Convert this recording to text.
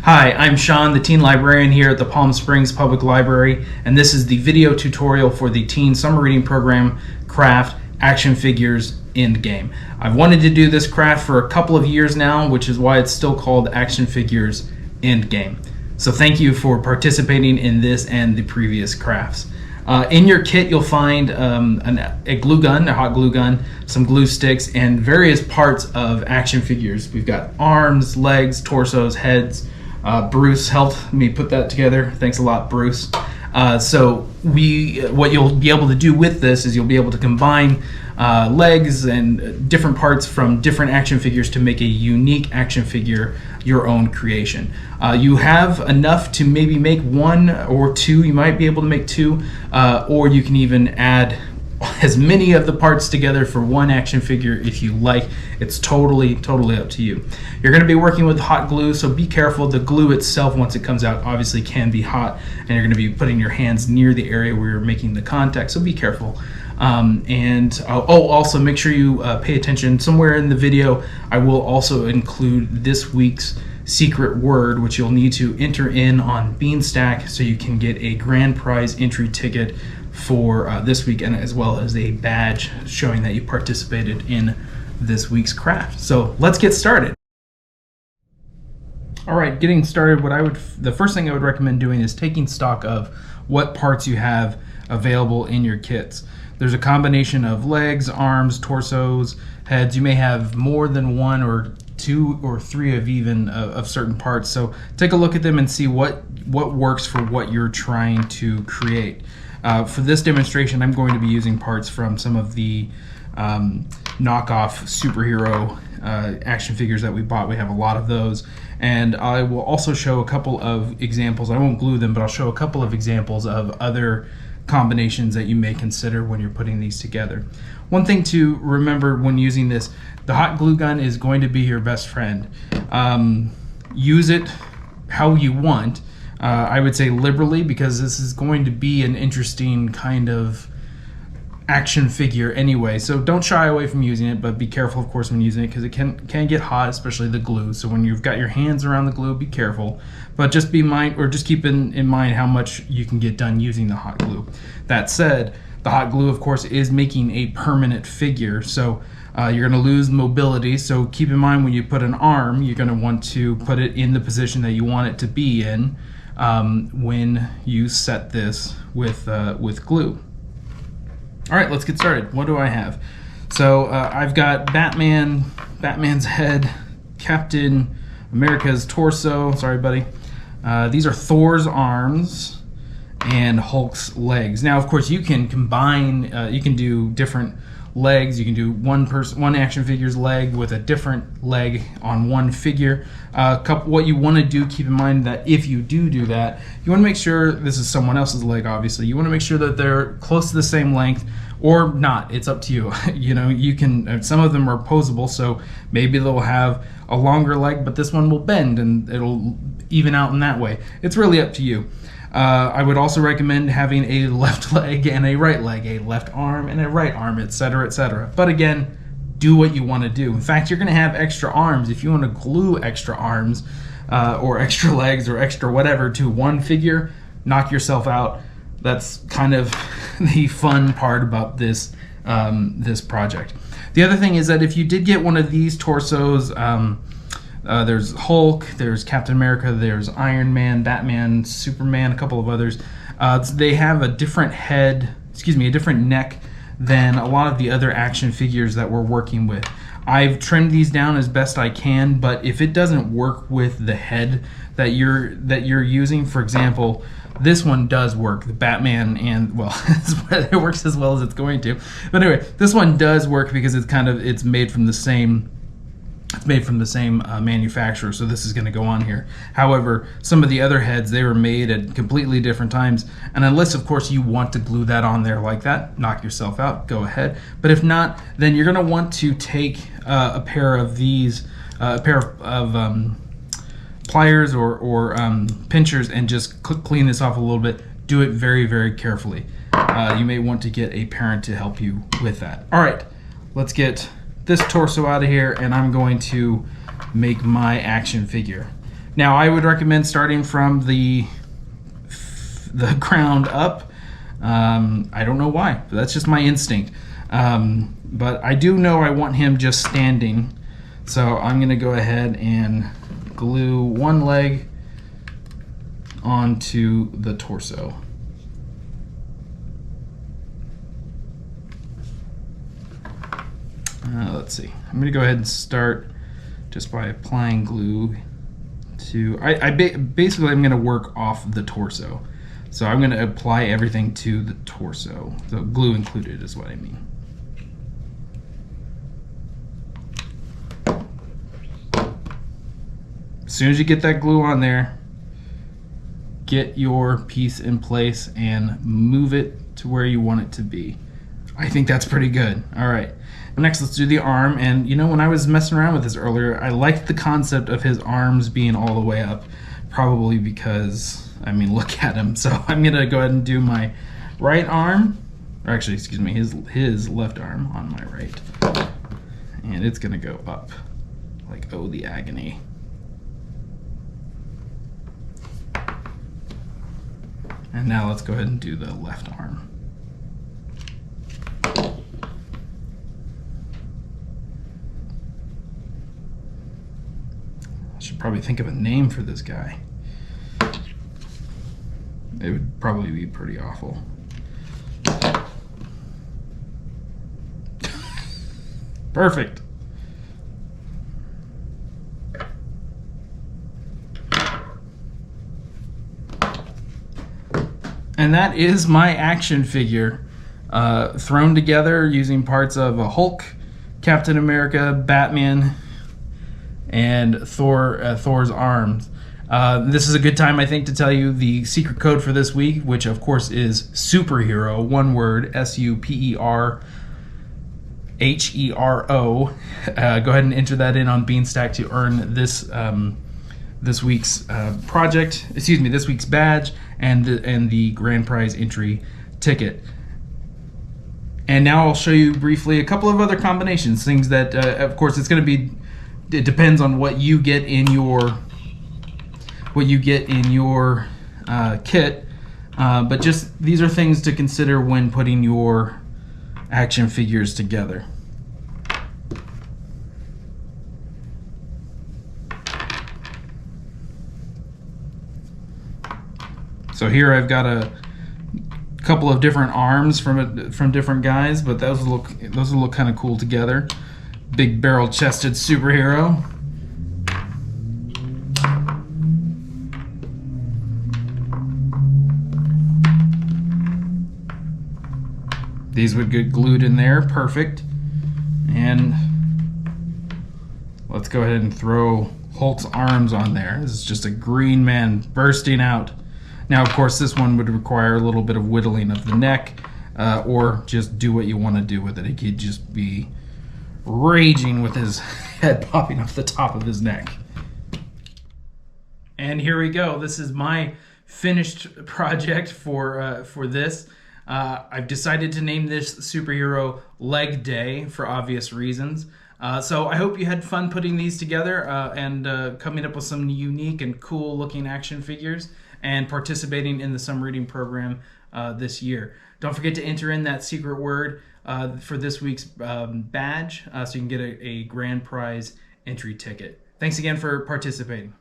Hi, I'm Sean, the Teen Librarian here at the Palm Springs Public Library, and this is the video tutorial for the Teen Summer Reading Program craft Action Figures Endgame. I've wanted to do this craft for a couple of years now, which is why it's still called Action Figures Endgame. So thank you for participating in this and the previous crafts. In your kit, you'll find a glue gun, a hot glue gun, some glue sticks, and various parts of action figures. We've got arms, legs, torsos, heads. Bruce helped me put that together. Thanks a lot, Bruce. So what you'll be able to do with this is you'll be able to combine legs and different parts from different action figures to make a unique action figure, your own creation. You have enough to maybe make one or two. You might be able to make two, or you can even add as many of the parts together for one action figure if you like. It's totally up to you. You're going to be working with hot glue, so be careful. The glue itself, once it comes out, obviously can be hot, and you're going to be putting your hands near the area where you're making the contact, so be careful. Also make sure you pay attention. Somewhere in the video I will also include this week's secret word, which you'll need to enter in on Beanstack so you can get a grand prize entry ticket for this week, and as well as a badge showing that you participated in this week's craft. So let's get started. All right, getting started, the first thing I would recommend doing is taking stock of what parts you have available in your kits. There's a combination of legs, arms, torsos, heads. You may have more than one or two or three of certain parts. So take a look at them and see what works for what you're trying to create. For this demonstration, I'm going to be using parts from some of the knockoff superhero action figures that we bought. We have a lot of those, and I will also show a couple of examples. I won't glue them, but I'll show a couple of examples of other combinations that you may consider when you're putting these together. One thing to remember when using this, the hot glue gun is going to be your best friend. Use it how you want. I would say liberally, because this is going to be an interesting kind of action figure anyway. So don't shy away from using it, but be careful, of course, when using it, because it can get hot, especially the glue. So when you've got your hands around the glue, be careful. But just keep in mind how much you can get done using the hot glue. That said, the hot glue, of course, is making a permanent figure. So you're going to lose mobility. So keep in mind when you put an arm, you're going to want to put it in the position that you want it to be in when you set this with glue. All right, let's get started. What do I have? So I've got Batman's head, Captain America's torso. Sorry, buddy. These are Thor's arms and Hulk's legs. Now, of course, you can combine. You can do different legs. You can do one action figure's leg with a different leg on one figure. What you want to do, keep in mind that if you do that, you want to make sure this is someone else's leg. Obviously, you want to make sure that they're close to the same length, or not. It's up to you. You know, you can. Some of them are posable, so maybe they'll have a longer leg, but this one will bend, and it'll even out in that way. It's really up to you. I would also recommend having a left leg and a right leg, a left arm and a right arm, etc., etc. But again, do what you want to do. In fact, you're going to have extra arms. If you want to glue extra arms or extra legs or extra whatever to one figure, knock yourself out. That's kind of the fun part about this project. The other thing is that if you did get one of these torsos, there's Hulk, there's Captain America, there's Iron Man, Batman, Superman, a couple of others. They have a different a different neck than a lot of the other action figures that we're working with. I've trimmed these down as best I can, but if it doesn't work with the head that you're using, for example, this one does work, the Batman, and well, it works as well as it's going to. But anyway, this one does work because it's made from the same. It's made from the same manufacturer, so this is going to go on here. However, some of the other heads, they were made at completely different times, and unless, of course, you want to glue that on there like that, knock yourself out, go ahead. But if not, then you're going to want to take a pair of these, pliers or pinchers, and just clean this off a little bit. Do it very, very carefully. You may want to get a parent to help you with that. All right, let's get this torso out of here, and I'm going to make my action figure. Now, I would recommend starting from the ground up. I don't know why, but that's just my instinct. But I do know I want him just standing, so I'm going to go ahead and glue one leg onto the torso. Let's see. I'm going to go ahead and start just by applying glue to... basically, I'm going to work off the torso. So I'm going to apply everything to the torso. So glue included is what I mean. As soon as you get that glue on there, get your piece in place and move it to where you want it to be. I think that's pretty good. All right. Next, let's do the arm. And you know, when I was messing around with this earlier, I liked the concept of his arms being all the way up, probably because, I mean, look at him. So I'm gonna go ahead and do my right arm, or actually, excuse me, his left arm on my right. And it's gonna go up, like, oh, the agony. And now let's go ahead and do the left arm. Should probably think of a name for this guy. It would probably be pretty awful. Perfect. And that is my action figure, thrown together using parts of a Hulk, Captain America, Batman, and Thor's arms. This is a good time, I think, to tell you the secret code for this week, which of course is superhero, one word, SUPERHERO. Go ahead and enter that in on Beanstack to earn this week's project. Excuse me, this week's badge and the grand prize entry ticket. And now I'll show you briefly a couple of other combinations, things that, of course, it's going to be. It depends on what you get in your kit, but just these are things to consider when putting your action figures together. So here I've got a couple of different arms from different guys, but those look kind of cool together. Big barrel-chested superhero. These would get glued in there, perfect. And let's go ahead and throw Hulk's arms on there. This is just a green man bursting out. Now, of course, this one would require a little bit of whittling of the neck, or just do what you want to do with it. It could just be raging with his head popping off the top of his neck. And here we go. This is my finished project for this. I've decided to name this superhero Leg Day for obvious reasons. So I hope you had fun putting these together and coming up with some unique and cool looking action figures and participating in the summer reading program this year. Don't forget to enter in that secret word for this week's badge so you can get a grand prize entry ticket. Thanks again for participating.